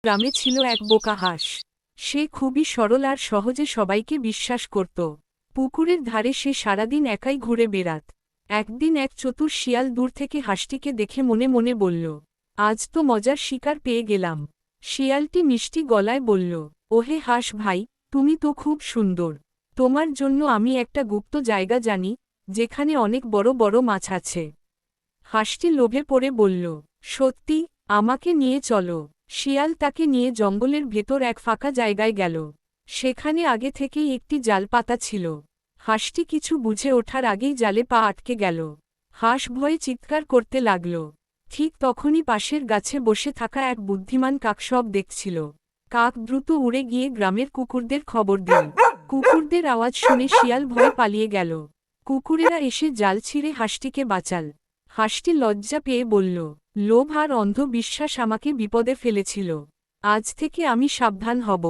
গ্রামে ছিল এক বোকা হাঁস। সে খুবই সরল আর সহজে সবাইকে বিশ্বাস করত। পুকুরের ধারে সে সারাদিন একাই ঘুরে বেড়াত। একদিন এক চতুর শিয়াল দূর থেকে হাঁসটিকে দেখে মনে মনে বলল, আজ তো মজার শিকার পেয়ে গেলাম। শিয়ালটি মিষ্টি গলায় বলল, ওহে হাঁস ভাই, তুমি তো খুব সুন্দর। তোমার জন্য আমি একটা গুপ্ত জায়গা জানি, যেখানে অনেক বড় বড় মাছ আছে। হাঁসটি লোভে পড়ে বলল, সত্যি? আমাকে নিয়ে চলো। শিয়াল তাকে নিয়ে জঙ্গলের ভেতর এক ফাঁকা জায়গায় গেল। সেখানে আগে থেকেই একটি জাল পাতা ছিল। হাঁসটি কিছু বুঝে ওঠার আগেই জালে পা আটকে গেল। হাঁস ভয়ে চিৎকার করতে লাগল। ঠিক তখনই পাশের গাছে বসে থাকা এক বুদ্ধিমান কাক সব দেখছিল। কাক দ্রুত উড়ে গিয়ে গ্রামের কুকুরদের খবর দিল। কুকুরদের আওয়াজ শুনে শিয়াল ভয়ে পালিয়ে গেল। কুকুরেরা এসে জাল ছিঁড়ে হাঁসটিকে বাঁচাল। হাঁসটি লজ্জা পেয়ে বলল, লোভ আর অন্ধ বিশ্বাস আমাকে বিপদে ফেলেছিল। আজ থেকে আমি সাবধান হব।